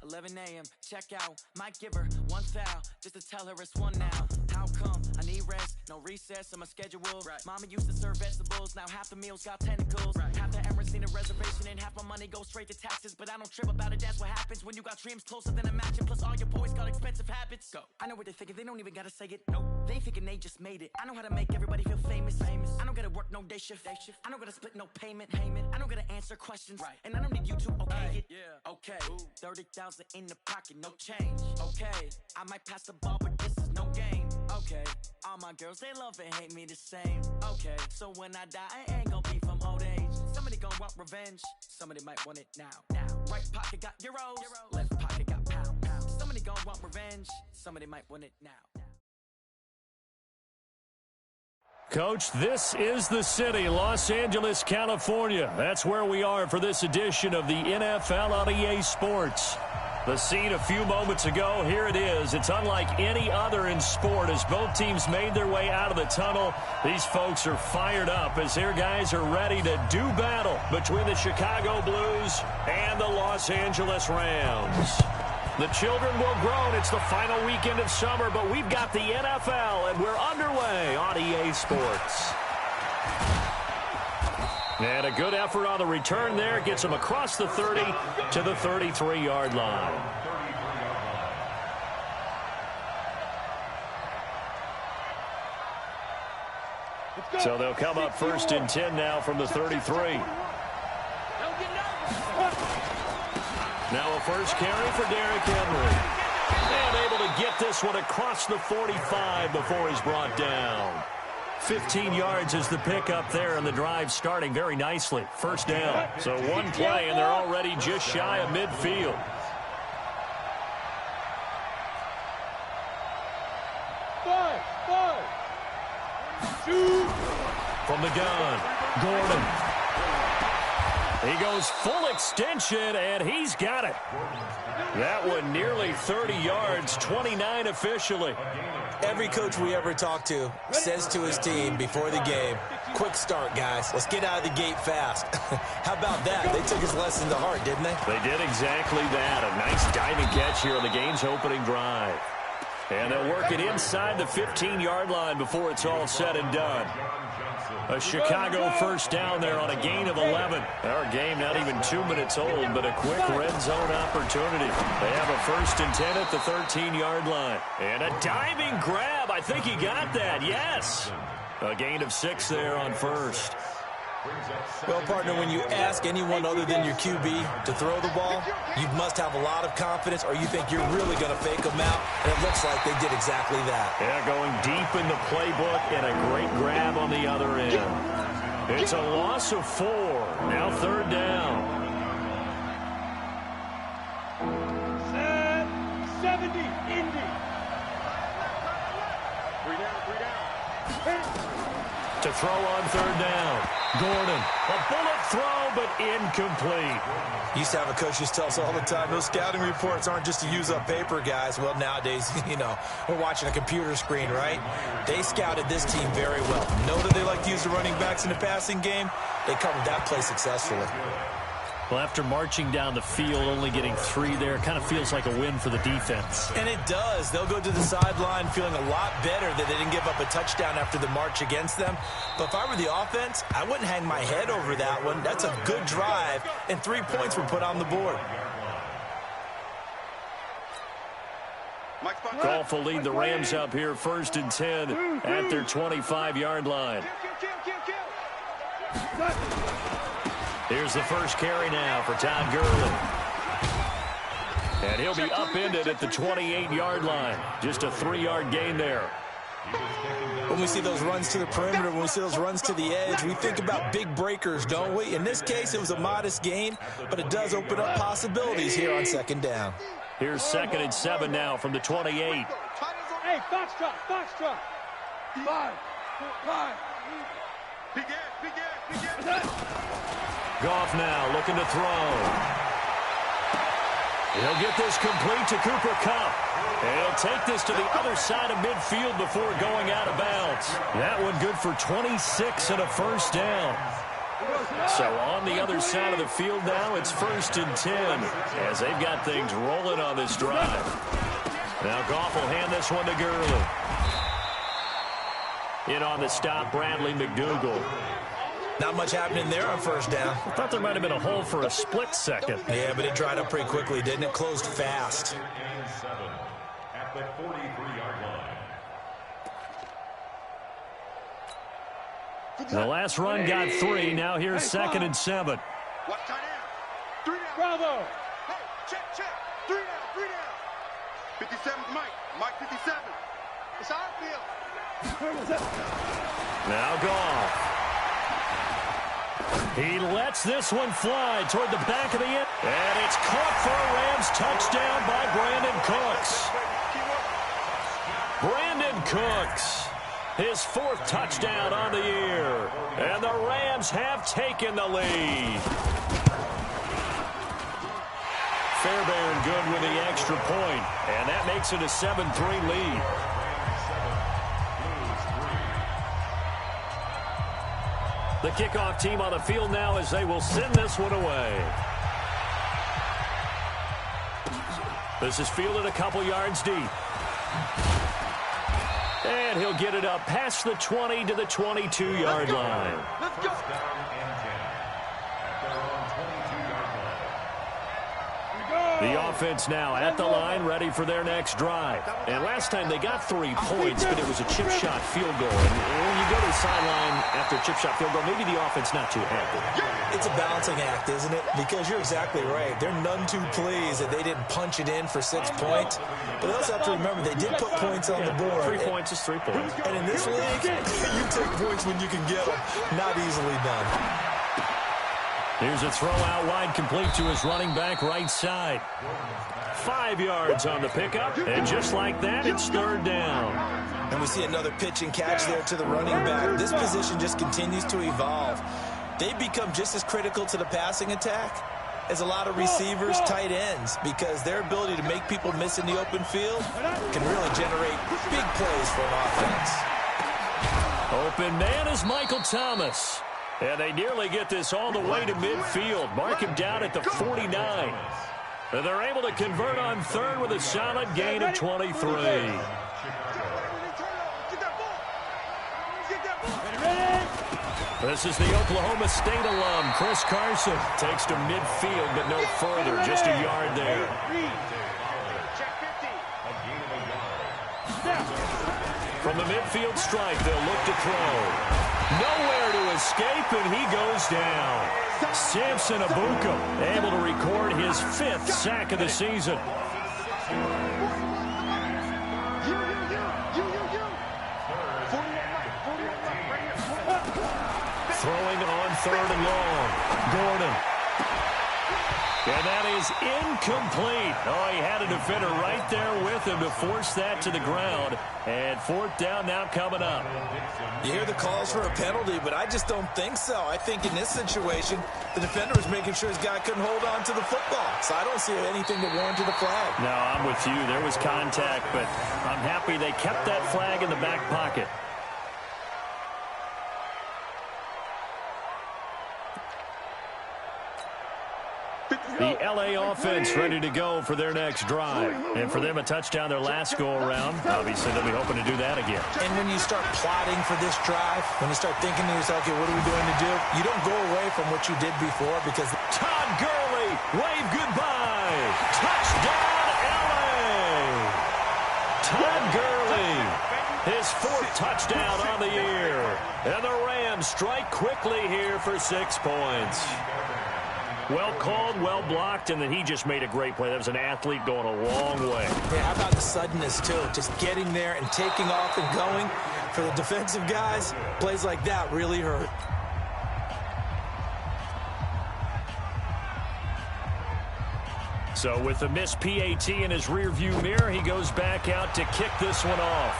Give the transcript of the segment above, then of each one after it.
11 a.m. Check out. Might give her one foul just to tell her it's one now. How come? I need rest. No recess in my schedule. Right. Mama used to serve vegetables. Now half the meals got tentacles. Right. Half the Emirates need a reservation and half my money goes straight to taxes. But I don't trip about it. That's what happens when you got dreams closer than a match. Plus all your boys got expensive habits. Go. I know what they're thinking. They don't even gotta say it. Nope. They thinking they just made it. I know how to make everybody feel famous. I don't gotta work no day shift. I don't gotta split no payment. I don't gotta answer questions. Right. And I don't need you to okay it. Yeah. Okay. 30,000 in the pocket, no change. Okay. I might pass the ball, but this is no game. Okay. All my girls, they love and hate me the same. Okay. So when I die, I ain't gonna be from old age. Somebody gonna want revenge. Somebody might want it now. Right pocket got euros. Left pocket got pounds. Somebody gonna want revenge. Somebody might want it now. Coach, this is the city, Los Angeles, California. That's where we are for this edition of the NFL on EA Sports. The scene a few moments ago, here it is. It's unlike any other in sport as both teams made their way out of the tunnel. These folks are fired up as their guys are ready to do battle between the Chicago Blues and the Los Angeles Rams. The children will groan. It's the final weekend of summer, but we've got the NFL, and we're underway on EA Sports. And a good effort on the return there. Gets them across the 30 to the 33-yard line. So they'll come up 1st and 10 now from the 33. Now a first carry for Derrick Henry. And able to get this one across the 45 before he's brought down. 15 yards is the pickup there, and the drive starting very nicely. First down. So one play, and they're already just shy of midfield. From the gun, Gordon. He goes full extension, and he's got it. That one nearly 30 yards, 29 officially. Every coach we ever talk to says to his team before the game, quick start, guys. Let's get out of the gate fast. How about that? They took his lesson to heart, didn't they? They did exactly that. A nice diving catch here on the game's opening drive. And they'll work it inside the 15-yard line before it's all said and done. A Chicago first down there on a gain of 11. Our game not even 2 minutes old, but a quick red zone opportunity. They have a 1st and 10 at the 13-yard line. And a diving grab. I think he got that. Yes. A gain of 6 there on first. Well, partner, when you ask anyone other than your QB to throw the ball, you must have a lot of confidence or you think you're really going to fake them out, and it looks like they did exactly that. Yeah, going deep in the playbook and a great grab on the other end. It's a loss of 4. Now 3rd down. 70, Indy. 3 down. To throw on 3rd down. Gordon, a bullet throw, but incomplete. Used to have a coach used to tell us all the time, those scouting reports aren't just to use up paper, guys. Well, nowadays, we're watching a computer screen, right? They scouted this team very well. Know that they like to use the running backs in the passing game? They covered that play successfully. Well, after marching down the field, only getting 3 there, kind of feels like a win for the defense. And it does. They'll go to the sideline feeling a lot better that they didn't give up a touchdown after the march against them. But if I were the offense, I wouldn't hang my head over that one. That's a good drive, and 3 points were put on the board. Golf will lead the Rams up here 1st and 10 at their 25-yard line. Here's the first carry now for Todd Gurley. And he'll be upended at the 28-yard line. Just a 3-yard gain there. When we see those runs to the perimeter, when we see those runs to the edge, we think about big breakers, don't we? In this case, it was a modest gain, but it does open up possibilities here on 2nd down. Here's 2nd and 7 now from the 28. Hey, Foxtrot. 5. Begin. Goff now looking to throw. He'll get this complete to Cooper Kupp. And he'll take this to the other side of midfield before going out of bounds. That one good for 26 and a first down. So on the other side of the field now, it's 1st and 10 as they've got things rolling on this drive. Now Goff will hand this one to Gurley. In on the stop, Bradley McDougald. Not much happening there on 1st down. I thought there might have been a hole for a split second. Yeah, but it dried up pretty quickly, didn't it? Closed fast. At the 43-yard line. The last run got 3. Now here's 2nd and 7. Watch tight end. 3 down. Bravo. Hey, check. 3 down. 57's Mike. Mike 57. It's our field. Now Goff. He lets this one fly toward the back of the end. And it's caught for a Rams touchdown by Brandon Cooks. Brandon Cooks, his 4th touchdown on the year. And the Rams have taken the lead. Fairbairn good with the extra point. And that makes it a 7-3 lead. The kickoff team on the field now as they will send this one away. This is fielded a couple yards deep. And he'll get it up past the 20 to the 22-yard line. Let's go. The offense now at the line, ready for their next drive. And last time they got 3 points, but it was a chip shot field goal. And when you go to the sideline after a chip shot field goal, maybe the offense not too happy. It's a balancing act, isn't it? Because you're exactly right. They're none too pleased that they didn't punch it in for 6 points. But they also have to remember they did put points on the board. 3 points is 3 points. And in this league, you take points when you can get them. Not easily done. Here's a throw out wide, complete to his running back right side. 5 yards on the pickup, and just like that, it's 3rd down. And we see another pitch and catch there to the running back. This position just continues to evolve. They become just as critical to the passing attack as a lot of receivers, tight ends, because their ability to make people miss in the open field can really generate big plays for an offense. Open man is Michael Thomas. And they nearly get this all the way to midfield. Mark him down at the 49. And they're able to convert on 3rd with a solid gain of 23. This is the Oklahoma State alum, Chris Carson. Takes to midfield, but no further, just a yard there. From the midfield stripe, they'll look to throw. Nowhere to escape, and he goes down. Samson Abuka able to record his 5th sack of the season. Throwing on 3rd and long. Gordon. And that is incomplete. Oh, he had a defender right there with him to force that to the ground. And 4th down now coming up. You hear the calls for a penalty, but I just don't think so. I think in this situation, the defender was making sure his guy couldn't hold on to the football. So I don't see anything that warranted a flag. No, I'm with you. There was contact, but I'm happy they kept that flag in the back pocket. The L.A. offense ready to go for their next drive. And for them, a touchdown their last go-around. Obviously, they'll be hoping to do that again. And when you start plotting for this drive, when you start thinking to yourself, okay, what are we going to do? You don't go away from what you did before because... Todd Gurley, wave goodbye. Touchdown, L.A. Todd Gurley, his 4th touchdown on the year. And the Rams strike quickly here for 6 points. Well called, well blocked, and then he just made a great play. That was an athlete going a long way. Yeah, how about the suddenness, too? Just getting there and taking off and going. For the defensive guys, plays like that really hurt. So with the missed PAT in his rearview mirror, he goes back out to kick this one off.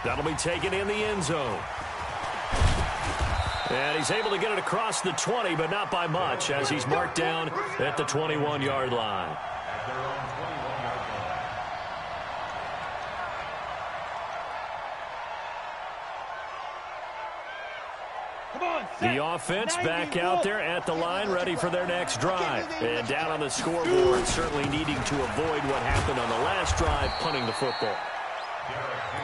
That'll be taken in the end zone. And he's able to get it across the 20, but not by much, as he's marked down at the 21-yard line. Come on, The offense back out there at the line, ready for their next drive. And down on the scoreboard, certainly needing to avoid what happened on the last drive, punting the football.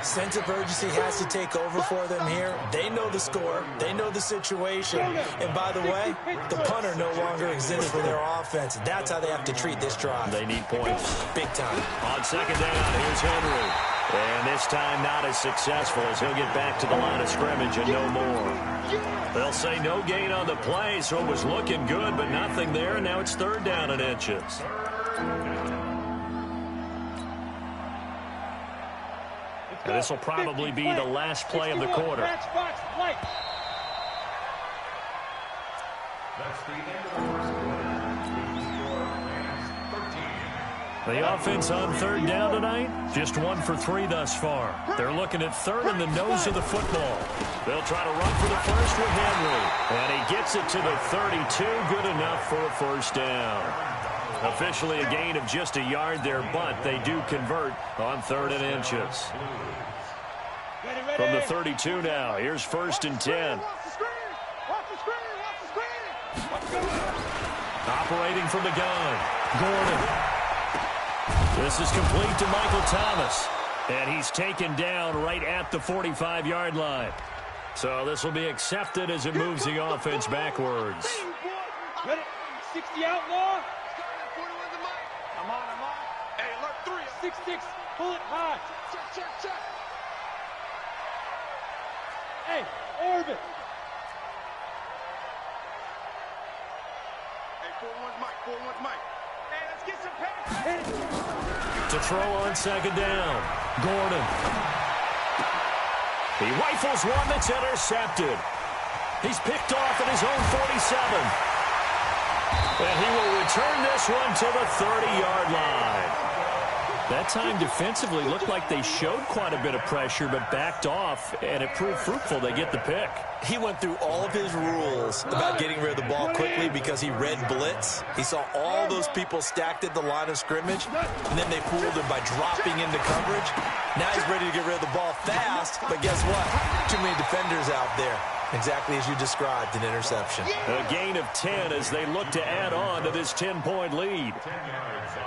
Sense of urgency has to take over for them here. They know the score. They know the situation. And by the way, the punter no longer exists for their offense. That's how they have to treat this drive. They need points. Big time. On second down, here's Henry. And this time not as successful as he'll get back to the line of scrimmage and no more. They'll say no gain on the play, so it was looking good, but nothing there. And now it's third down and inches. And this will probably be the last play of the quarter. That's the end of the first quarter. The offense on third down tonight, just 1 for 3 thus far. They're looking at third in the nose of the football. They'll try to run for the first with Henry. And he gets it to the 32, good enough for a first down. Officially a gain of just a yard there, but they do convert on third and inches. From the 32 now, here's first and 10. Operating from the gun, Gordon. This is complete to Michael Thomas. And he's taken down right at the 45-yard line. So this will be accepted as it moves the offense backwards. Ready? 60 outlaw. I'm on. Hey, alert 3. 6-6. Pull it high. Check. Hey, orbit. Hey, 4-1's Mike. Hey, let's get some pass. To throw on second down, Gordon. He rifles one that's intercepted. He's picked off at his own 47. And he will return this one to the 30-yard line. That time defensively looked like they showed quite a bit of pressure but backed off, and it proved fruitful. They get the pick. He went through all of his rules about getting rid of the ball quickly because he read blitz. He saw all those people stacked at the line of scrimmage, and then they fooled him by dropping into coverage. Now he's ready to get rid of the ball fast, but guess what? Too many defenders out there. Exactly as you described, an interception. A gain of 10 as they look to add on to this 10-point lead.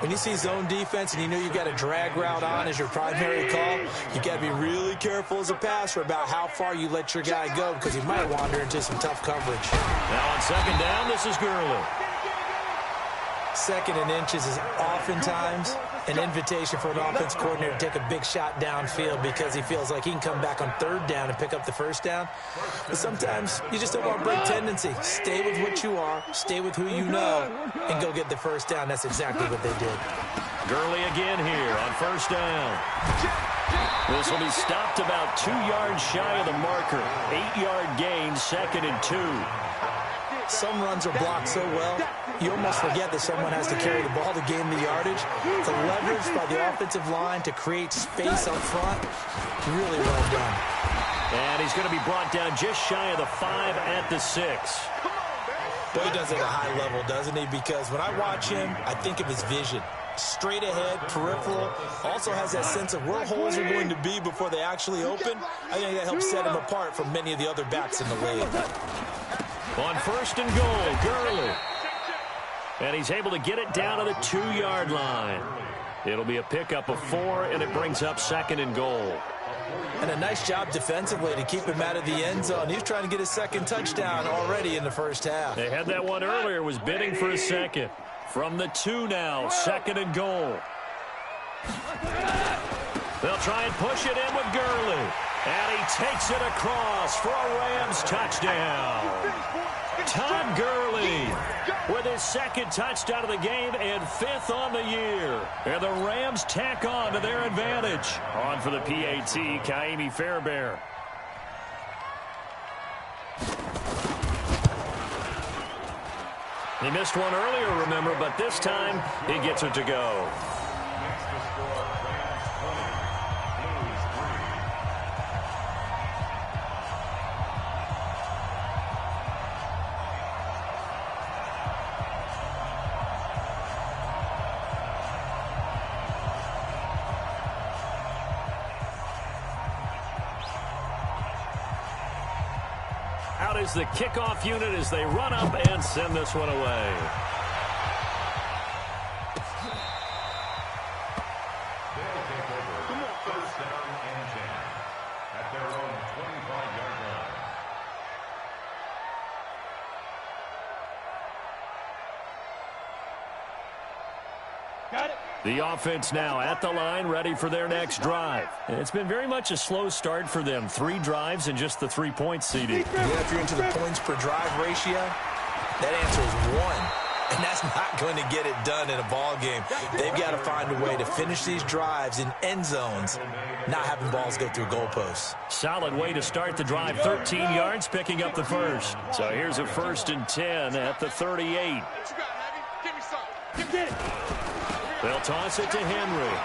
When you see zone defense and you know you got a drag route on as your primary call, you got to be really careful as a passer about how far you let your guy go because he might wander into some tough coverage. Now on second down, this is Gurley. Second and inches is oftentimes an invitation for an offense coordinator to take a big shot downfield because he feels like he can come back on third down and pick up the first down. But sometimes you just don't want to break tendency. Stay with what you are, stay with who you know, and go get the first down. That's exactly what they did. Gurley again here on first down. This will be stopped about 2 yards shy of the marker. 8-yard gain, second and 2. Some runs are blocked so well, you almost forget that someone has to carry the ball to gain the yardage. The leverage by the offensive line to create space up front, really well done. And he's going to be brought down just shy of the 5 at the 6. Boy, he does it at a high level, doesn't he? Because when I watch him, I think of his vision. Straight ahead, peripheral, also has that sense of where holes are going to be before they actually open. I think that helps set him apart from many of the other backs in the league. On first and goal, Gurley. And he's able to get it down to the 2-yard line. It'll be a pickup of 4, and it brings up second and goal. And a nice job defensively to keep him out of the end zone. He's trying to get his second touchdown already in the first half. They had that one earlier, was bidding for a second. From the 2 now, second and goal. They'll try and push it in with Gurley. And he takes it across for a Rams touchdown. Todd Gurley with his second touchdown of the game and 5th on the year. And the Rams tack on to their advantage. On for the PAT, Kaimi Fairbairn. He missed one earlier, remember, but this time he gets it to go. is the kickoff unit as they run up and send this one away. First down and 10 at their own 25-yard line. Got it. The offense now at the line, ready for their next drive. It's been very much a slow start for them. 3 drives and just the 3-point seeding. Yeah, if you're into the points per drive ratio, that answer is 1. And that's not going to get it done in a ball game. They've got to find a way to finish these drives in end zones, not having balls go through goalposts. Solid way to start the drive. 13 yards, picking up the first. So here's a 1st and 10 at the 38. They'll toss it to Henry.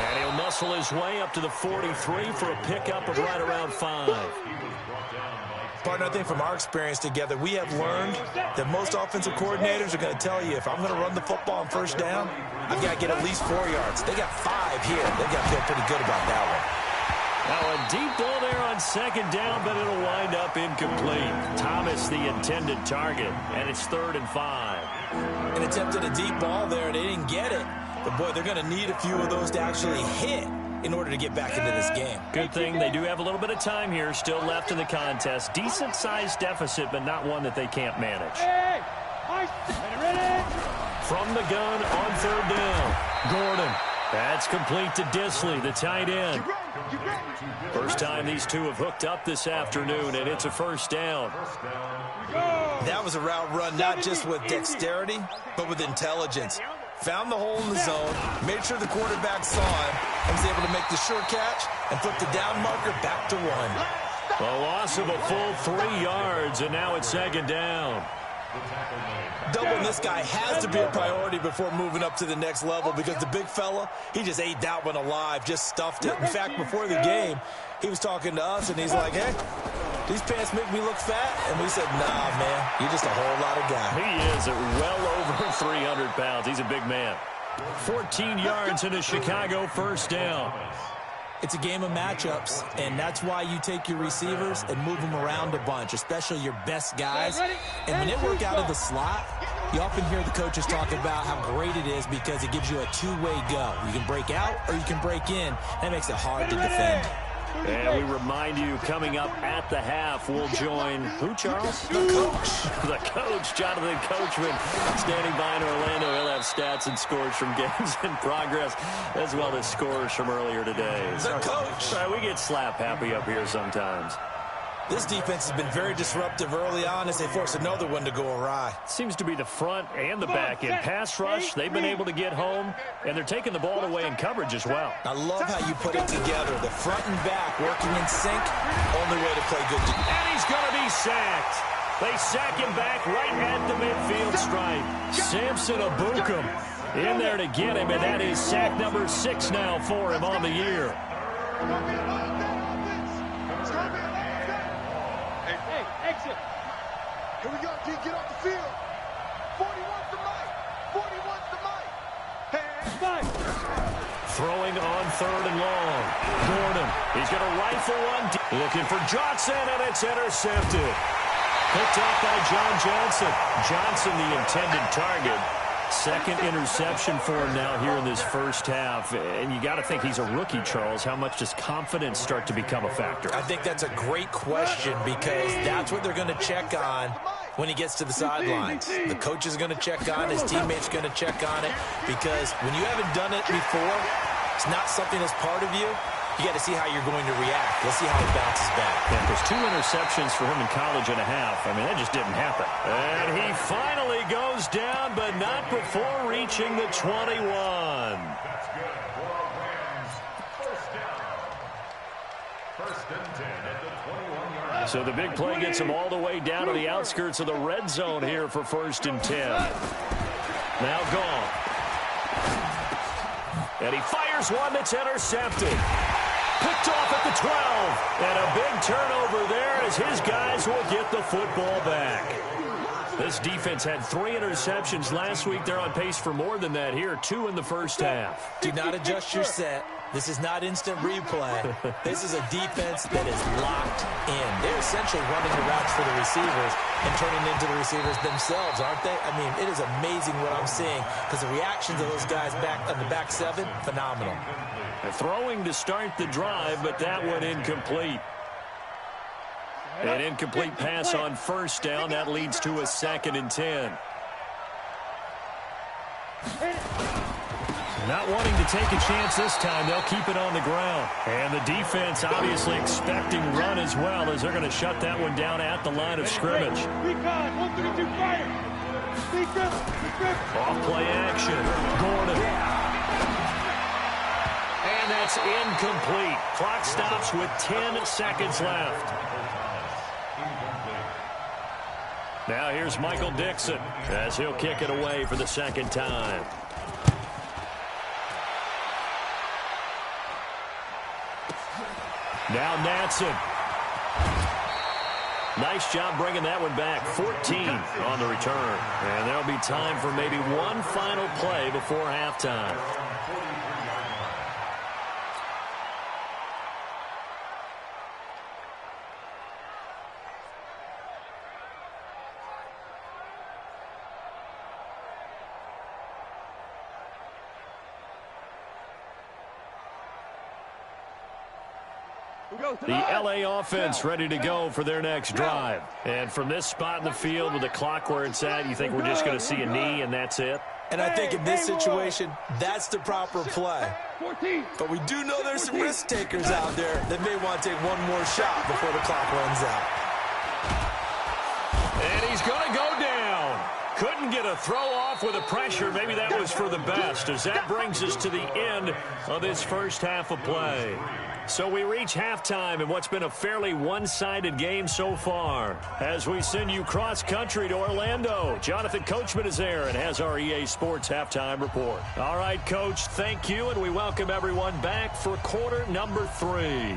And he'll muscle his way up to the 43 for a pickup of right around 5. Partner, I think from our experience together, we have learned that most offensive coordinators are going to tell you, if I'm going to run the football on first down, I've got to get at least 4 yards. They got 5 here. They've got to feel pretty good about that one. Now a deep ball there on 2nd down, but it'll wind up incomplete. Thomas the intended target, and it's 3rd and 5. An attempt at a deep ball there, they didn't get it. But, boy, they're going to need a few of those to actually hit in order to get back into this game. Good thing they do have a little bit of time here still left in the contest. Decent-sized deficit, but not one that they can't manage. Hey, ready. From the gun on 3rd down, Gordon. That's complete to Disley, the tight end. First time these two have hooked up this afternoon, and it's a 1st down. That was a route run not just with dexterity, but with intelligence. Found the hole in the zone, made sure the quarterback saw him, and was able to make the sure catch and flip the down marker back to 1. A loss of a full 3 yards, and now it's 2nd down. Doubling this guy has to be a priority before moving up to the next level, because the big fella, he just ate that one alive, just stuffed it. In fact, before the game, he was talking to us, and he's like, hey, these pants make me look fat. And we said, nah, man, you're just a whole lot of guy. He is well over 300 pounds. He's a big man. 14 yards in a Chicago 1st down. It's a game of matchups, and that's why you take your receivers and move them around a bunch, especially your best guys. And when they work out of the slot, you often hear the coaches talk about how great it is because it gives you a two-way go. You can break out or you can break in. That makes it hard to defend. And we remind you, coming up at the half, we'll join who, Charles? The coach. The coach, Jonathan Coachman, standing by in Orlando. He'll have stats and scores from games in progress, as well as scores from earlier today. The coach. All right, we get slap happy up here sometimes. This defense has been very disruptive early on as they force another one to go awry. Seems to be the front and the back end. Pass rush, they've been able to get home, and they're taking the ball away in coverage as well. I love how you put it together. The front and back working in sync, only way to play good. And he's going to be sacked. They sack him back right at the midfield stripe. Samson Abukum in there to get him, and that is sack number 6 now for him on the year. Here we go, D. Get off the field. 41's the mic. 41's the mic. Hey, Throwing on 3rd and long. Gordon, he's going to rifle one. Looking for Johnson, and it's intercepted. Picked off by John Johnson. Johnson, the intended target. 2nd interception for him now here in this 1st half. And you got to think he's a rookie, Charles. How much does confidence start to become a factor? I think that's a great question because that's what they're going to check on when he gets to the sidelines. The coach is going to check on, his teammates going to check on it, because when you haven't done it before, it's not something that's part of you. You got to see how you're going to react. Let's see how he bounces back. Yeah, there's 2 interceptions for him in college and a half. I mean, that just didn't happen. And he finally goes down, but not before reaching the 21. That's good for a Rams. First down. 1st and 10 at the 21-yard line. So the big play gets him all the way down to the outskirts of the red zone here for 1st and 10. Now gone. And he fires one that's intercepted. Picked off at the 12. And a big turnover there as his guys will get the football back. This defense had 3 interceptions last week. They're on pace for more than that here. 2 in the 1st half. Do not adjust your set. This is not instant replay. This is a defense that is locked in. They're essentially running the routes for the receivers and turning into the receivers themselves, aren't they? I mean, it is amazing what I'm seeing because the reactions of those guys back on the back seven, phenomenal. Throwing to start the drive, but that one incomplete. An incomplete pass on first down. That leads to a 2nd and 10. Not wanting to take a chance this time, they'll keep it on the ground. And the defense obviously expecting run as well, as they're going to shut that one down at the line of scrimmage. Off play action. Gordon. And that's incomplete. Clock stops with 10 seconds left. Now here's Michael Dixon as he'll kick it away for the 2nd time. Now Natson. Nice job bringing that one back. 14 on the return. And there'll be time for maybe one final play before halftime. The LA offense ready to go for their next drive. And from this spot in the field with the clock where it's at, you think we're just going to see a knee and that's it? And I think in this situation, that's the proper play. But we do know there's some risk takers out there that may want to take one more shot before the clock runs out. And he's going to go down. Couldn't get a throw off with the pressure. Maybe that was for the best, as that brings us to the end of this first half of play. So we reach halftime in what's been a fairly one-sided game so far. As we send you cross-country to Orlando, Jonathan Coachman is there and has our EA Sports halftime report. All right, Coach, thank you, and we welcome everyone back for quarter number 3.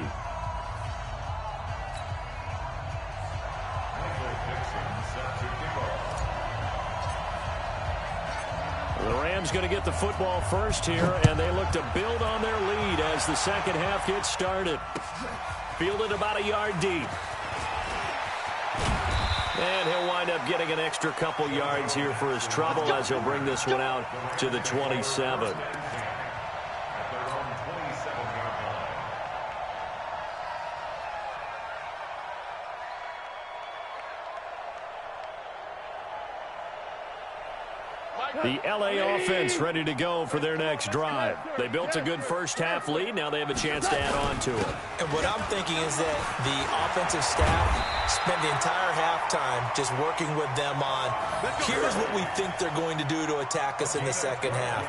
The Rams going to get the football first here, and they look to build on their lead as the second half gets started. Fielded about a yard deep. And he'll wind up getting an extra couple yards here for his trouble as he'll bring this one out to the 27. The LA offense ready to go for their next drive. They built a good first half lead. Now they have a chance to add on to it. And what I'm thinking is that the offensive staff spent the entire halftime just working with them on, here's what we think they're going to do to attack us in the second half.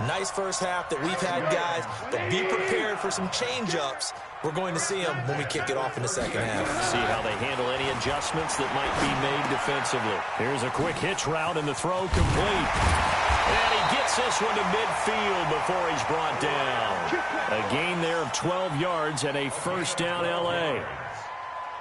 Nice first half that we've had, guys, but be prepared for some change-ups. We're going to see them when we kick it off in the second half. See how they handle any adjustments that might be made defensively. Here's a quick hitch route, and the throw complete. And he gets this one to midfield before he's brought down. A gain there of 12 yards and a first down LA.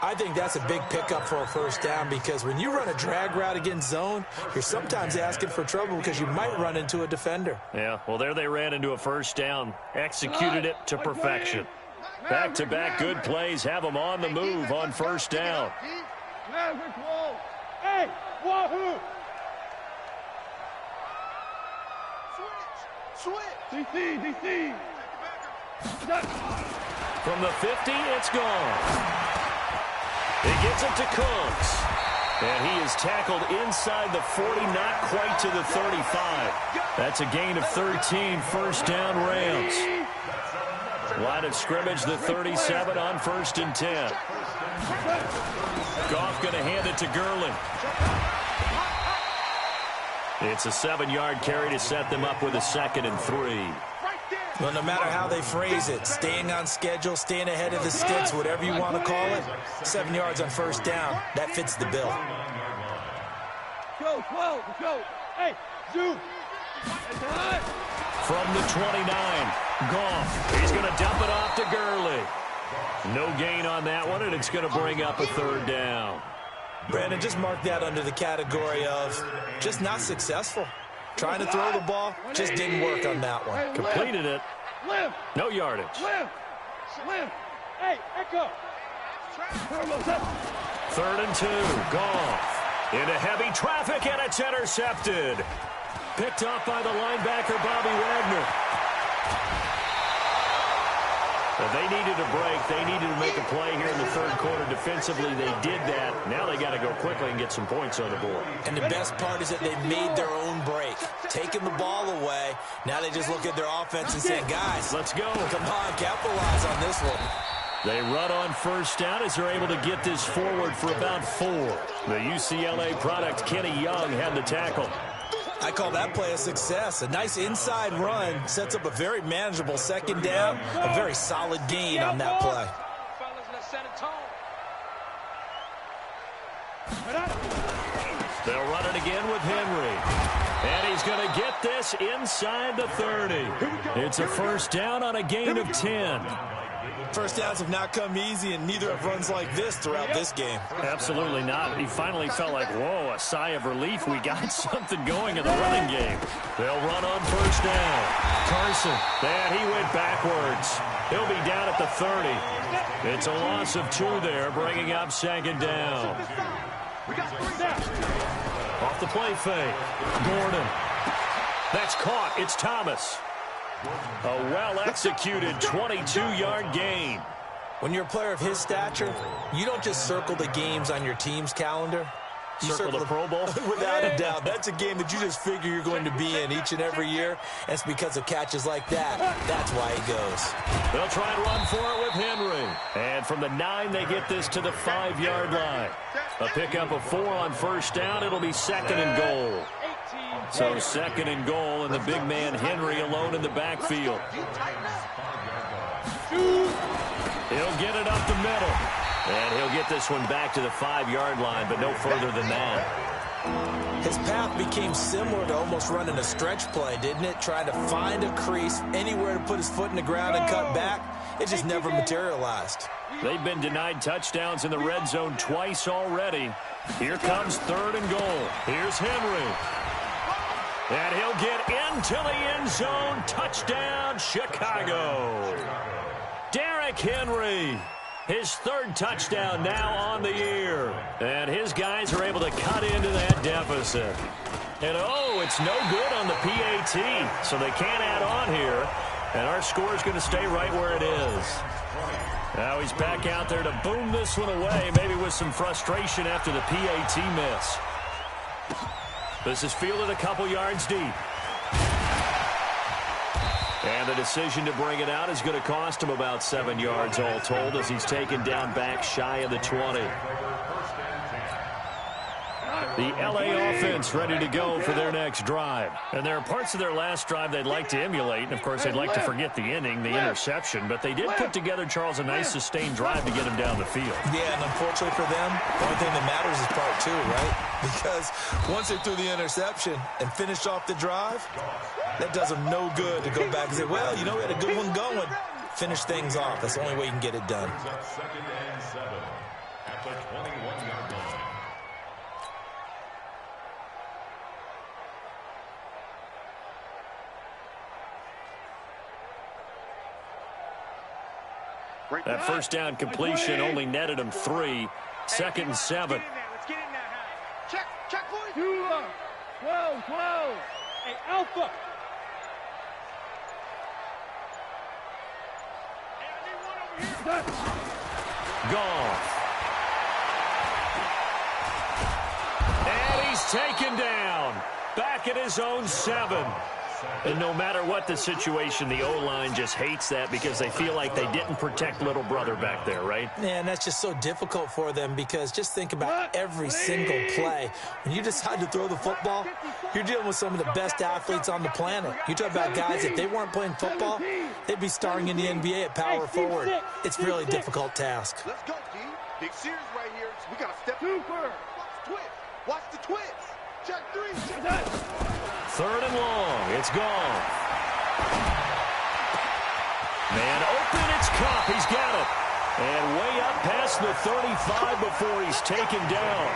I think that's a big pickup for a first down because when you run a drag route against zone, you're sometimes asking for trouble because you might run into a defender. Yeah, well, there they ran into a first down. Executed it to perfection. Back-to-back good plays have them on the move on first down. Hey, wahoo! Switch! DC! From the 50, it's gone. He gets it to Cooks. And he is tackled inside the 40, not quite to the 35. That's a gain of 13, first down Rams. Line of scrimmage, the 37 on 1st and 10. Goff going to hand it to Gurley. It's a 7-yard carry to set them up with a 2nd and 3. Well, no matter how they phrase it, staying on schedule, staying ahead of the sticks, whatever you want to call it, 7 yards on first down, that fits the bill. Go. Hey, zoom. From the 29, Goff. He's going to dump it off to Gurley. No gain on that one, and it's going to bring up a 3rd down. Brandon, just mark that under the category of just not successful. Trying to throw the ball, just didn't work on that one. Completed it, Lift. No yardage. Lift. Lift. Hey, Echo. 3rd and 2. Goff into heavy traffic, and it's intercepted. Picked up by the linebacker, Bobby Wagner. But they needed a break. They needed to make a play here in the 3rd quarter defensively. They did that. Now they got to go quickly and get some points on the board. And the best part is that they made their own break. Taking the ball away. Now they just look at their offense and say, guys, let's go. Come on, capitalize on this one. They run on 1st down as they're able to get this forward for about 4. The UCLA product, Kenny Young, had the tackle. I call that play a success. A nice inside run sets up a very manageable 2nd down. A very solid gain on that play. They'll run it again with Henry. And he's going to get this inside the 30. It's a 1st down on a gain of 10. 1st downs have not come easy, and neither have runs like this throughout this game. Absolutely not. He finally felt like, whoa, a sigh of relief. We got something going in the running game. They'll run on 1st down. Carson, and he went backwards. He'll be down at the 30. It's a loss of 2 there, bringing up 2nd down. Off the play fake. Gordon. That's caught. It's Thomas. A well-executed 22-yard gain. When you're a player of his stature, you don't just circle the games on your team's calendar. You circle the Pro Bowl? Without a doubt. That's a game that you just figure you're going to be in each and every year. And it's because of catches like that. That's why he goes. They'll try and run for it with Henry. And from the 9, they get this to the 5-yard line. A pickup of 4 on 1st down. It'll be 2nd and goal. So 2nd and goal, and the big man Henry alone in the backfield. He'll get it up the middle. And he'll get this one back to the 5-yard line, but no further than that. His path became similar to almost running a stretch play, didn't it? Trying to find a crease, anywhere to put his foot in the ground and cut back. It just never materialized. They've been denied touchdowns in the red zone twice already. Here comes 3rd and goal. Here's Henry. And he'll get into the end zone. Touchdown, Chicago. Derrick Henry. His 3rd touchdown now on the year. And his guys are able to cut into that deficit. And, oh, it's no good on the PAT. So they can't add on here. And our score is going to stay right where it is. Now he's back out there to boom this one away, maybe with some frustration after the PAT miss. This is fielded a couple yards deep. And the decision to bring it out is going to cost him about 7 yards all told as he's taken down back shy of the 20. The LA offense ready to go for their next drive. And there are parts of their last drive they'd like to emulate. And, of course, they'd like to forget the inning, the interception. But they did put together, Charles, a nice sustained drive to get him down the field. Yeah, and unfortunately for them, the only thing that matters is part 2, right? Because once they threw the interception and finished off the drive, that does them no good to go back and say, well, you know, we had a good one going. Finish things off. That's the only way you can get it done. 2nd and 7 at the 21-yard line. That 1st down completion only netted him 3. 2nd and 7. Let's get in there. Check, boys. 12. Hey, Alpha. Gone. And he's taken down. Back at his own 7. And no matter what the situation, the O-line just hates that because they feel like they didn't protect little brother back there, right? Man, that's just so difficult for them because just think about every single play. When you decide to throw the football, you're dealing with some of the best athletes on the planet. You talk about guys, if they weren't playing football, they'd be starring in the NBA at power forward. It's a really difficult task. Let's go, D. Big series right here. We got to step super. Watch the twist. Watch the twist. Check 3. Check that. 3rd and long. It's gone. Man open. It's Cup. He's got it. And way up past the 35 before he's taken down.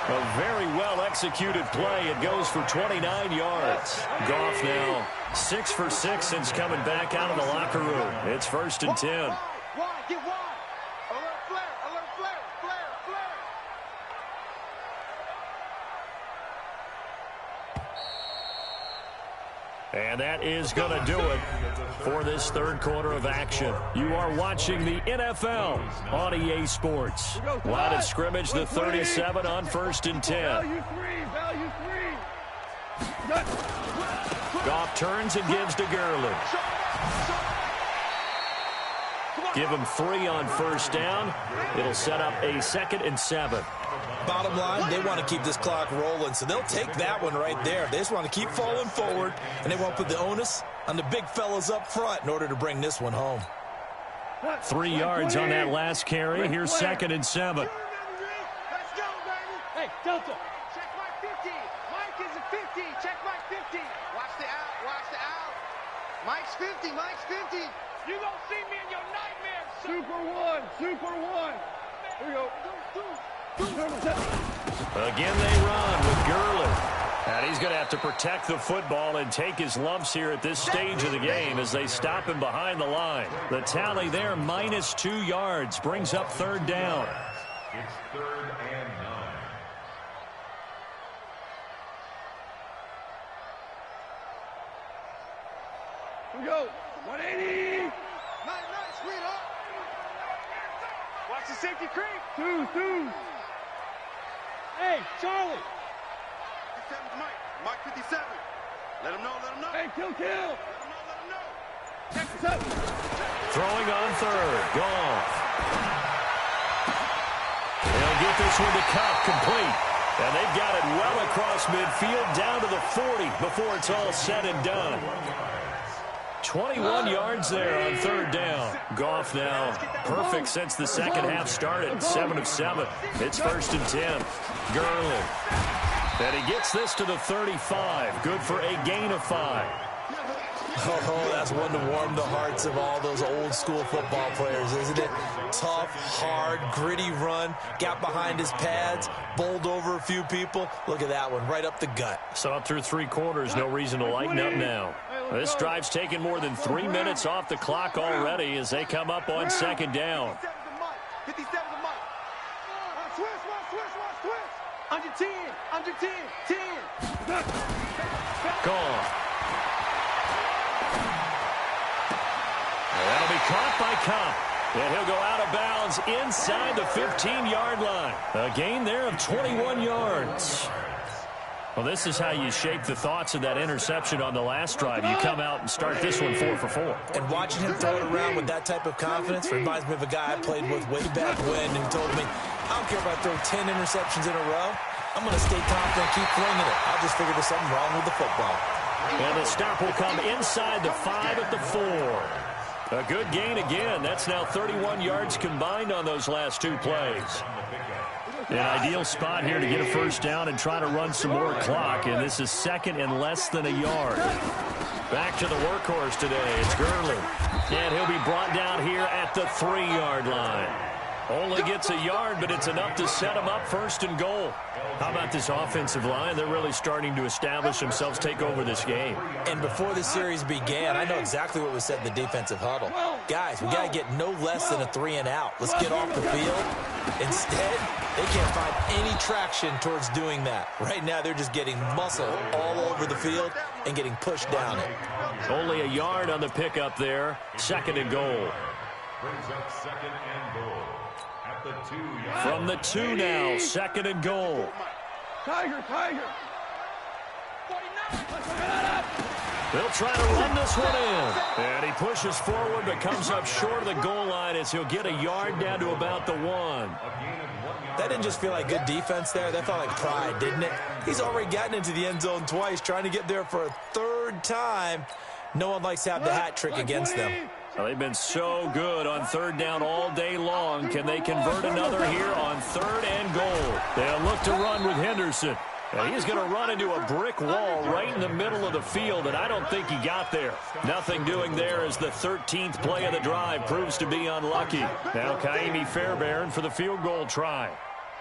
A very well-executed play. It goes for 29 yards. Goff now 6 for 6 since coming back out of the locker room. It's 1st and 10. Wide, get wide. Alert flare, flare. And that is going to do it for this third quarter of action. You are watching the NFL on EA Sports. Line of scrimmage, the 37 on 1st and 10. Value three. Goff turns and gives to Gurley. Give him 3 on 1st down. It'll set up a 2nd and 7. Bottom line, they want to keep this clock rolling, so they'll take that one right there. They just want to keep falling forward, and they won't put the onus on the big fellas up front in order to bring this one home. 3 yards on that last carry. Here's 2nd and 7. Let's go, baby. Hey, Delta. Check Mike 50. Mike is a 50. Check Mike 50. Watch the out. Mike's 50. You gonna see me in your nightmares. Super one. Here we go. Again they run with Gurley. And he's going to have to protect the football and take his lumps here at this stage of the game as they stop him behind the line. The tally there, minus 2 yards, brings up 3rd down. It's 3rd and 9. Here we go. 180. Nice, sweetheart. Watch the safety creep. Two. Hey, Charlie. 57's Mike. Mike 57. Let him know. Hey, kill. Let him know. Check this out. Throwing on 3rd. Goff. They'll get this one to Cup, complete. And they've got it well across midfield down to the 40 before it's all said and done. 21 yards there on 3rd down. Goff now perfect since the second half started. 7 of 7. It's 1st and 10. Gurley. And he gets this to the 35. Good for a gain of 5. Oh, that's one to warm the hearts of all those old school football players, isn't it? Tough, hard, gritty run. Got behind his pads, bowled over a few people. Look at that one, right up the gut. So up through 3 quarters, no reason to lighten up now. This drive's taken more than 3 minutes off the clock already as they come up on 2nd down. 57's Mike. Switch. Under 10. 10. Gone. That'll be caught by Cup. And he'll go out of bounds inside the 15-yard line. A gain there of 21 yards. Well, this is how you shape the thoughts of that interception on the last drive. You come out and start this one 4 for 4. And watching him throw it around with that type of confidence reminds me of a guy I played with way back when, and he told me, I don't care if I throw 10 interceptions in a row. I'm going to stay confident, keep flinging it. I just figured there's something wrong with the football. And the stop will come inside the 5 at the 4. A good gain again. That's now 31 yards combined on those last 2 plays. An ideal spot here to get a 1st down and try to run some more clock, and this is 2nd and less than a yard. Back to the workhorse today. It's Gurley. And he'll be brought down here at the 3-yard line. Only gets a yard, but it's enough to set him up 1st and goal. How about this offensive line? They're really starting to establish themselves, take over this game. And before the series began, I know exactly what was said in the defensive huddle. Guys, we got to get no less than a 3 and out. Let's get off the field. Instead, they can't find any traction towards doing that. Right now, they're just getting muscle all over the field and getting pushed down it. Only a yard on the pickup there. 2nd and goal. Brings up 2nd and goal. At the 2-yard. From the 2 now, 2nd and goal. Tiger. They'll try to run this one in. And he pushes forward but comes up short of the goal line as he'll get a yard down to about the 1. That didn't just feel like good defense there. That felt like pride, didn't it? He's already gotten into the end zone twice, trying to get there for a 3rd time. No one likes to have the hat trick against them. Well, they've been so good on 3rd down all day long. Can they convert another here on 3rd and goal? They'll look to run with Henderson. And he's going to run into a brick wall right in the middle of the field, and I don't think he got there. Nothing doing there as the 13th play of the drive proves to be unlucky. Now Kaimi Fairbairn for the field goal try.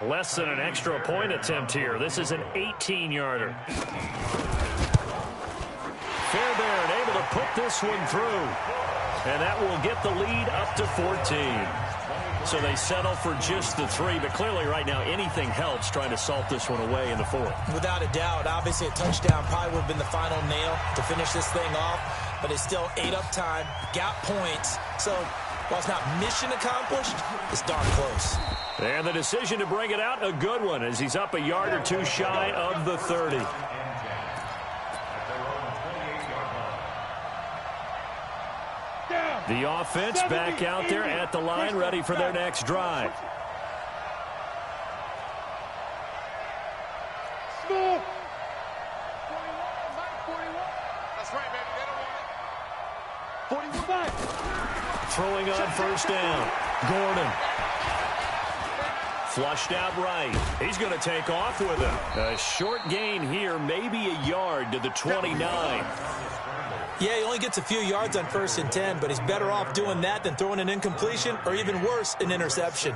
Less than an extra point attempt here. This is an 18-yarder. Fairbairn able to put this one through. And that will get the lead up to 14. So they settle for just the 3, but clearly right now anything helps trying to salt this one away in the 4th. Without a doubt, obviously a touchdown probably would have been the final nail to finish this thing off, but it's still ate up time, got points. So while it's not mission accomplished, it's darn close. And the decision to bring it out, a good one, as he's up a yard or two shy of the 30. The offense back out there at the line, ready for their next drive. Small. That's right, baby. They don't want it. 45. Throwing on first down. Gordon. Flushed out right. He's going to take off with it. A short gain here, maybe a yard to the 29. Yeah, he only gets a few yards on 1st and 10, but he's better off doing that than throwing an incompletion or even worse, an interception.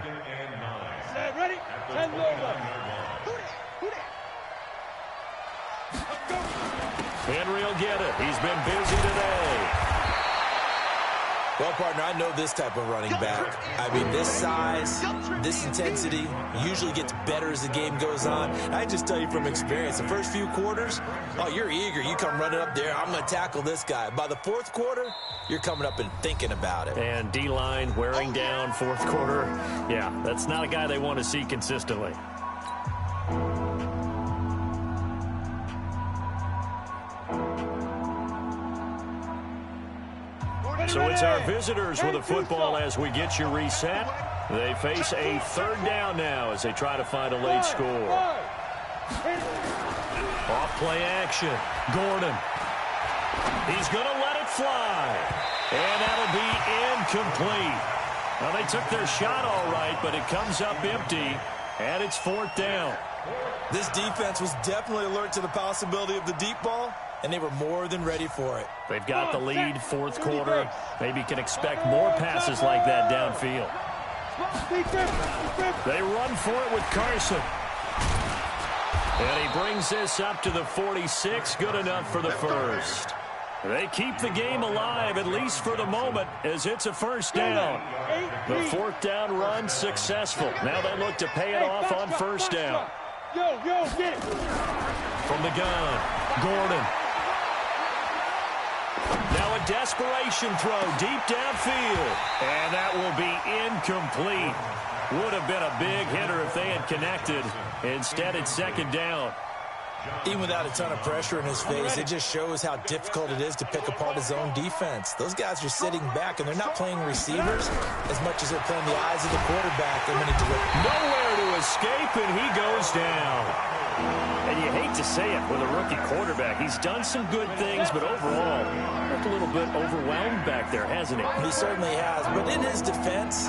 Set, ready? 10 over. Henry will get it. He's been busy today. Well, partner, I know this type of running back. I mean, this size, this intensity usually gets better as the game goes on. I just tell you from experience, the first few quarters, oh, you're eager. You come running up there, I'm going to tackle this guy. By the 4th quarter, you're coming up and thinking about it. And D-line wearing down 4th quarter. Yeah, that's not a guy they want to see consistently. So it's our visitors with the football as we get you reset. They face a 3rd down now as they try to find a late score. Off play action. Gordon. He's going to let it fly. And that'll be incomplete. Well, they took their shot all right, but it comes up empty, and it's 4th down. This defense was definitely alert to the possibility of the deep ball, and they were more than ready for it. They've got the lead 4th quarter. Maybe can expect more passes like that downfield. They run for it with Carson. And he brings this up to the 46. Good enough for the first. They keep the game alive, at least for the moment, as it's a 1st down. The 4th down run successful. Now they look to pay it off on 1st down. Yo, get it. From the gun, Gordon. Now a desperation throw deep downfield. And that will be incomplete. Would have been a big hitter if they had connected. Instead, it's 2nd down. Even without a ton of pressure in his face, it just shows how difficult it is to pick apart his own defense. Those guys are sitting back, and they're not playing receivers as much as they're playing the eyes of the quarterback. Nowhere to escape, and he goes down. And you hate to say it with a rookie quarterback. He's done some good things, but overall, looked a little bit overwhelmed back there, hasn't he? He certainly has. But in his defense,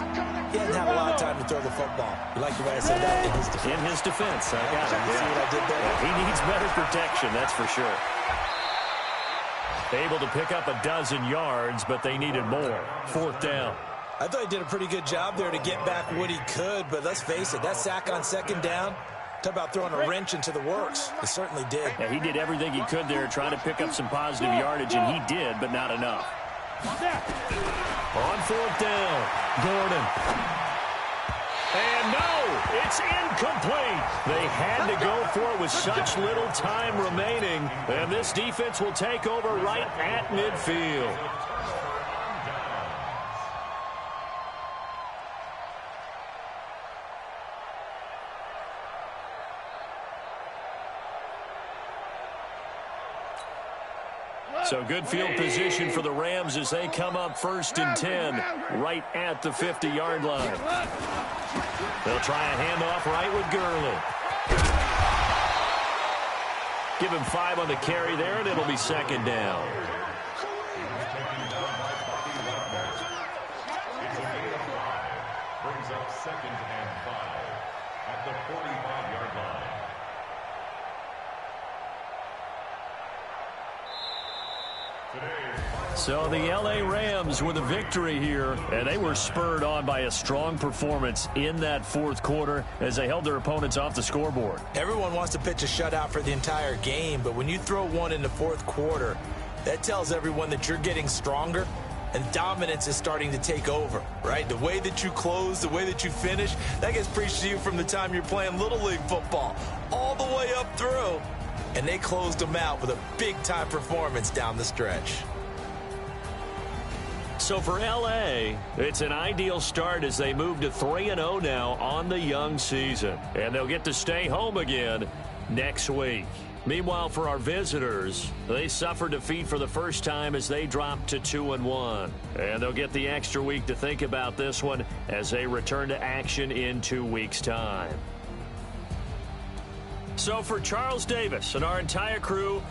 he hasn't had a lot of time to throw the football. You like the way I said that? In his defense. In his defense. I got it. See what I did there? He needs better protection, that's for sure. Able to pick up a dozen yards, but they needed more. 4th down. I thought he did a pretty good job there to get back what he could, but let's face it, that sack on 2nd down, talk about throwing a wrench into the works. He certainly did. Yeah, he did everything he could there, trying to pick up some positive yardage, and he did, but not enough. On 4th down, Gordon. And no, it's incomplete. They had to go for it with such little time remaining, and this defense will take over right at midfield. So good field position for the Rams as they come up 1st and 10 right at the 50-yard line. They'll try a handoff right with Gurley. Give him 5 on the carry there, and it'll be 2nd down. Brings up 2nd and 5 at the 45-yard line. So the L.A. Rams with a victory here, and they were spurred on by a strong performance in that fourth quarter as they held their opponents off the scoreboard. Everyone wants to pitch a shutout for the entire game, but when you throw one in the fourth quarter, that tells everyone that you're getting stronger and dominance is starting to take over, right? The way that you close, the way that you finish, that gets preached to you from the time you're playing Little League football all the way up through, and they closed them out with a big-time performance down the stretch. So for L.A., it's an ideal start as they move to 3-0 now on the young season. And they'll get to stay home again next week. Meanwhile, for our visitors, they suffered defeat for the first time as they dropped to 2-1. And they'll get the extra week to think about this one as they return to action in 2 weeks' time. So for Charles Davis and our entire crew,